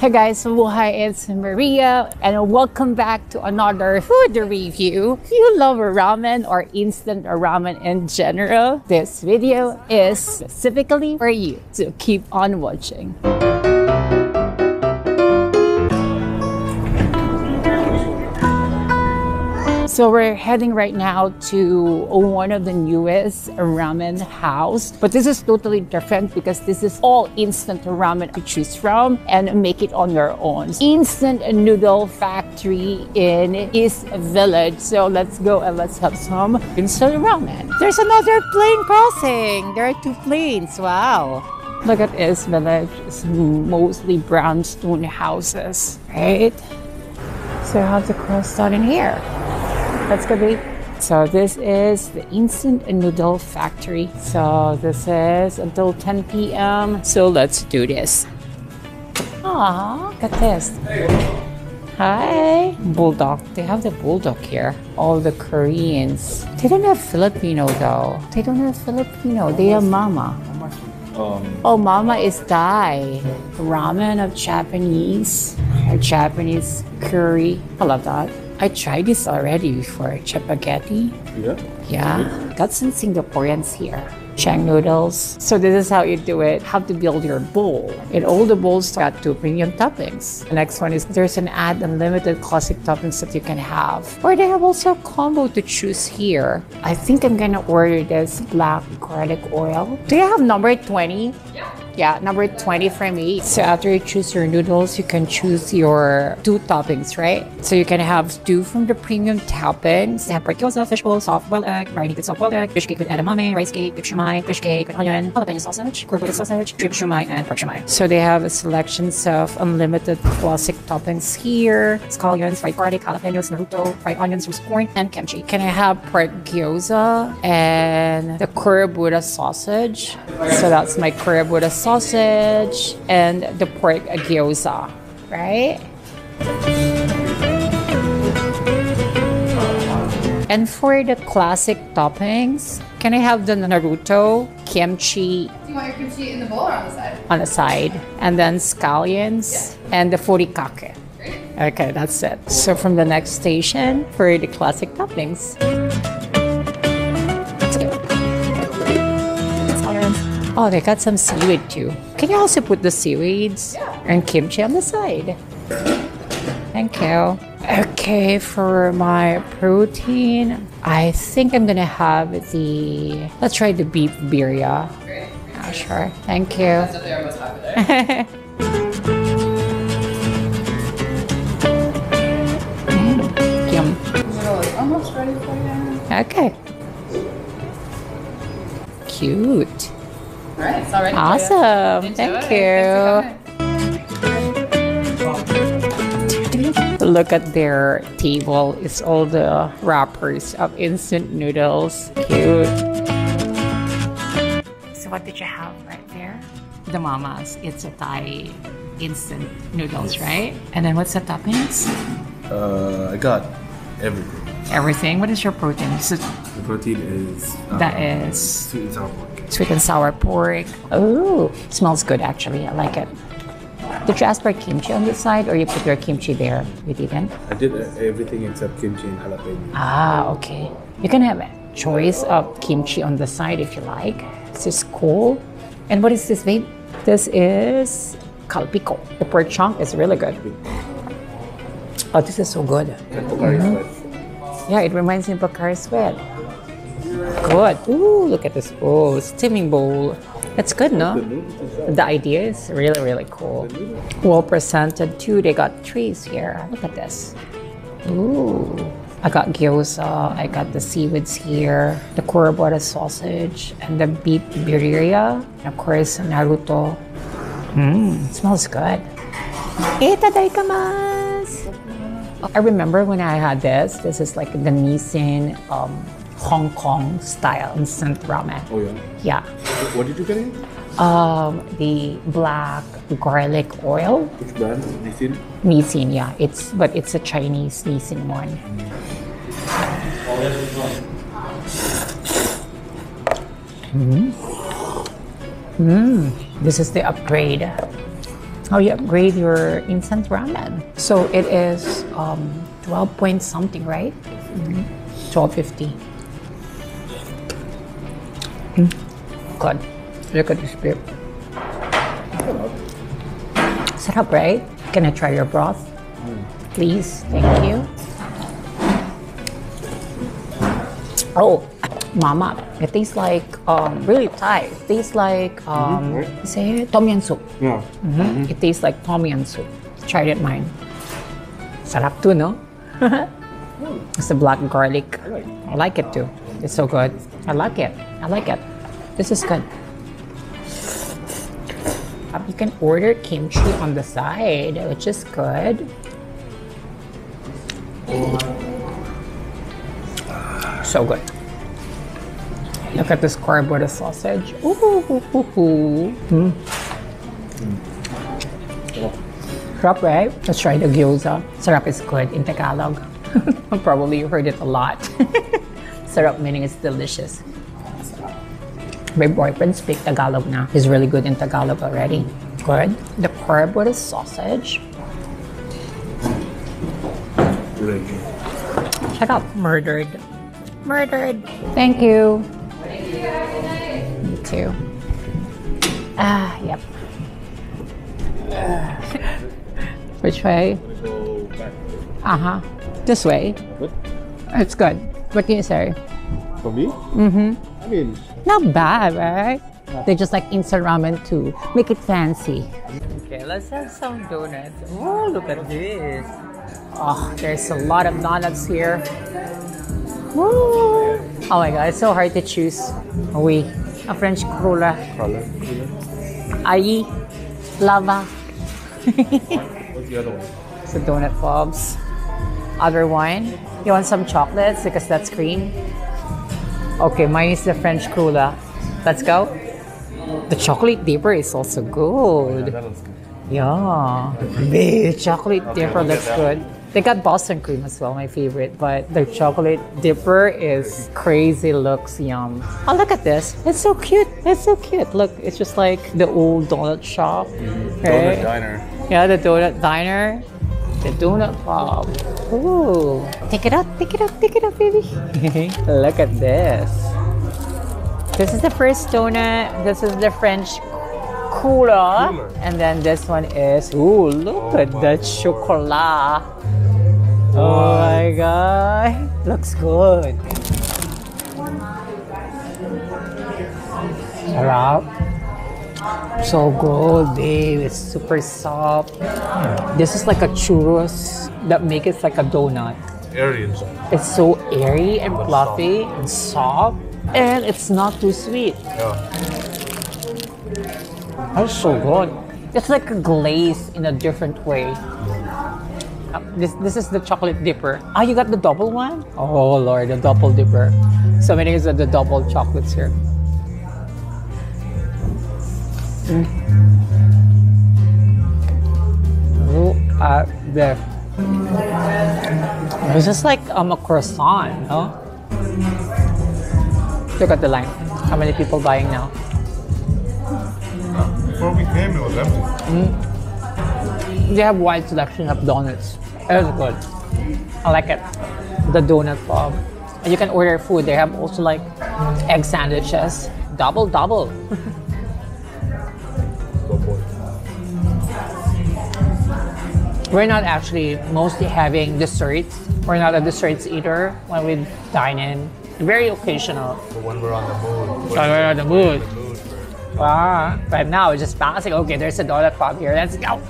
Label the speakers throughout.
Speaker 1: Hey guys, Mabuhay, it's Maria, and welcome back to another food review. If you love ramen or instant ramen in general, this video is specifically for you, so keep on watching. So we're heading right now to one of the newest ramen house, but this is totally different because this is all instant ramen to choose from and make it on your own. Instant noodle factory in East Village. So let's go and let's have some instant ramen. There's another plane crossing. There are two planes. Wow. Look at East Village. It's mostly brownstone houses, right? So how to cross down in here? Let's go, babe. So this is the instant noodle factory. So this is until 10 p.m. So let's do this. Aww, look at this. Hi. Bulldog. They have the bulldog here. All the Koreans. They don't have Filipino though. They don't have Filipino. They have mama. Oh, mama is Thai. Ramen of Japanese. Or Japanese curry. I love that. I tried this already before. Spaghetti. Yeah? Yeah. Got some Singaporeans here. Chang noodles. So this is how you do it. How to build your bowl. And all the bowls got 2 premium toppings. The next one is there's an add unlimited classic toppings that you can have. Or they have also a combo to choose here. I think I'm gonna order this black garlic oil. Do you have number 20? Yeah, number 20 for me. So after you choose your noodles, you can choose your 2 toppings, right? So you can have 2 from the premium toppings. They have pork gyoza, fishbowl, soft-boiled egg, marinated soft-boiled egg, fish cake with edamame, rice cake, beef shumai, fish cake with onion, jalapeno sausage, cornbread sausage, shrimp shumai, and pork shumai. So they have a selections of unlimited classic toppings here. Scallions, fried garlic, jalapenos, naruto, fried onions, roast corn, and kimchi. Can I have pork gyoza and the kurabuta sausage? So that's my kurabuta sausage and the pork gyoza, right? And for the classic toppings, can I have the naruto, kimchi?
Speaker 2: Do you want your kimchi in the bowl or on the side?
Speaker 1: On the side. And then scallions and the furikake.
Speaker 2: Great.
Speaker 1: Okay, that's it. So from the next station for the classic toppings. Oh, they got some seaweed too. Can you also put the seaweeds and kimchi on the side? Thank you. Okay, for my protein, I think I'm gonna have the, let's try the beef birria.
Speaker 2: Great.
Speaker 1: Oh, sure. Thank you.
Speaker 2: That's what they're most popular.
Speaker 1: Yum.
Speaker 2: Noodle is almost ready for you.
Speaker 1: Okay. Cute.
Speaker 2: All right, it's all ready.
Speaker 1: Awesome. Thank you. Look at their table. It's all the wrappers of instant noodles. Cute. So what did you have right there? The mamas. It's a Thai instant noodles, right? And then what's the toppings?
Speaker 3: I got everything.
Speaker 1: Everything. What is your protein? So
Speaker 3: The protein is
Speaker 1: that is
Speaker 3: sweet and sour pork.
Speaker 1: sweet and sour pork. Oh, smells good actually. I like it. Did you ask for kimchi on this side or you put your kimchi there? You didn't?
Speaker 3: I did everything except kimchi and jalapeno.
Speaker 1: Ah, okay. You can have a choice of kimchi on the side if you like. This is cool. And what is this, babe? This is kalpiko. The pork chunk is really good. Oh, this is so good. Yeah, it reminds me of Bakari sweat. Good. Ooh, look at this bowl. Steaming bowl. That's good, no? The idea is really, really cool. Well presented too. They got trees here. Look at this. Ooh. I got gyoza. I got the seaweeds here. The kurabuta sausage. And the beef birria. And of course, naruto. It smells good. Itadakimasu! I remember when I had this. This is like the Nissin Hong Kong style instant ramen.
Speaker 3: Oh yeah?
Speaker 1: Yeah.
Speaker 3: What did you get in?
Speaker 1: The black garlic oil.
Speaker 3: Which brand? Nissin?
Speaker 1: Nissin, yeah. But it's a Chinese Nissin one. This is the upgrade. how you upgrade your instant ramen. So it is 12 point something, right? 12.50. Good. Look at this bit. Sarap, right? Can I try your broth? Please, thank you. Oh, mama, it tastes like really Thai. It tastes like say tom yum soup.
Speaker 3: Yeah.
Speaker 1: It tastes like tom yum soup. Tried it mine. Sarap too, no? It's the black garlic. I like it too. It's so good. I like it. I like it. This is good. You can order kimchi on the side, which is good. So good. Look at this cardboard sausage. Ooh. Sarap, right? Let's try the gyoza. Sarap is good in Tagalog. Probably you heard it a lot. Sarap meaning it's delicious. My boyfriend speaks Tagalog now. He's really good in Tagalog already. Good. The cardboard sausage.
Speaker 3: Great.
Speaker 1: Shut up. Murdered. Murdered. Thank you. Me too. Yep. Which way?
Speaker 3: Go back.
Speaker 1: This way.
Speaker 3: What?
Speaker 1: It's good. What can you say?
Speaker 3: For me? I mean,
Speaker 1: Not bad, right? They just like instant ramen to make it fancy. Okay, let's have some donuts. Oh, look at this. Oh, there's a lot of donuts here. Woo. Oh my god, it's so hard to choose. Oui, a French crulla.
Speaker 3: color.
Speaker 1: Aïe, lava.
Speaker 3: What's the other one?
Speaker 1: So donut bobs. Other one. You want some chocolates because that's cream? Okay, mine is the French crulla. Let's go. The chocolate dipper is also good.
Speaker 3: That looks good.
Speaker 1: Yeah, the chocolate dipper looks good. They got Boston cream as well, my favorite, but the chocolate dipper is crazy, looks yum. Oh, look at this. It's so cute. It's so cute. Look, it's just like the old donut shop. Right?
Speaker 3: Donut diner.
Speaker 1: Yeah, the donut diner. The donut pop. Ooh. Take it up, take it up, take it up, baby. Look at this. This is the first donut. This is the French cooler. And then this one is, ooh, look at that chocolate. Oh my god. Looks good. Sarap. So good, babe. It's super soft. This is like a churros that make it like a donut.
Speaker 3: Airy inside.
Speaker 1: It's so airy and fluffy and soft. And it's not too sweet.
Speaker 3: Yeah.
Speaker 1: That's so good. It's like a glaze in a different way. This is the chocolate dipper. Ah, you got the double one? Oh Lord, the double dipper. So many is the double chocolates here. Look at this. It's just like a croissant, no? Look at the line. How many people buying now?
Speaker 3: Before we came, it was empty.
Speaker 1: They have wide selection of donuts. It's good. I like it. The donut pub. And you can order food. They have also like egg sandwiches. Double. We're not actually mostly having desserts. We're not a desserts eater when we dine in. Very occasional.
Speaker 3: But when we're on the mood.
Speaker 1: So we're on the mood. Right now, it's just passing. Okay, there's a donut pub here. Let's go.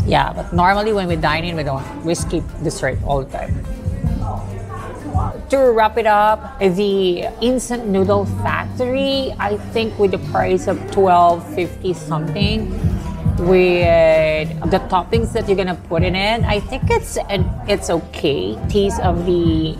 Speaker 1: Yeah, but normally when we dine in, we skip dessert all the time. To wrap it up, the instant noodle factory, I think with the price of $12.50 something, with the toppings that you're gonna put in it, I think it's okay. Taste of the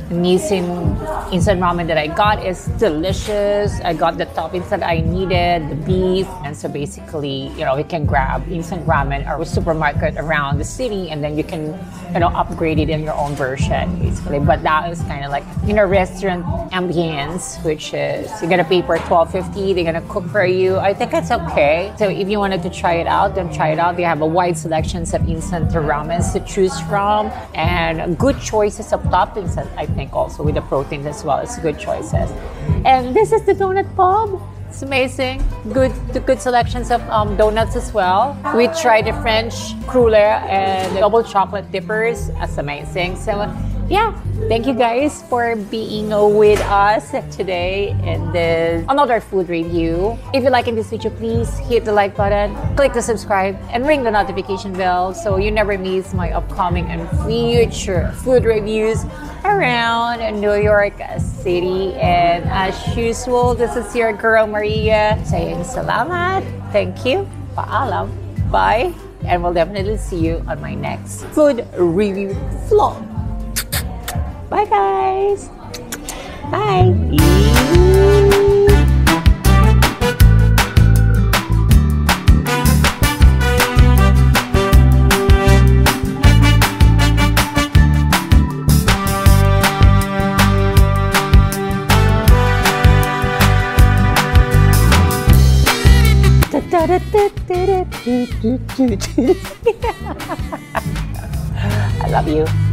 Speaker 1: Nissin instant ramen that I got is delicious. I got the toppings that I needed, the beef And so basically, you know, we can grab instant ramen or a supermarket around the city, and then you can, you know, upgrade it in your own version, basically. But that is kind of like, you know, restaurant ambience, which is you're gonna pay for $12.50. They're gonna cook for you. I think it's okay. So if you wanted to try it out, then try it out. They have a wide selections of instant ramens to choose from, and good choices of toppings. I think also with the proteins as well. It's good choices. And this is the donut pub. It's amazing. Good selections of donuts as well. We tried the French cruller and the double chocolate dippers. That's amazing. So yeah, thank you guys for being with us today in this another food review. If you're liking this video, please hit the like button, click the subscribe, and ring the notification bell so you never miss my upcoming and future food reviews around New York City. And as usual, this is your girl Maria saying salamat, thank you, paalam, bye, and we'll definitely see you on my next food review vlog. Bye guys. Bye. I love you.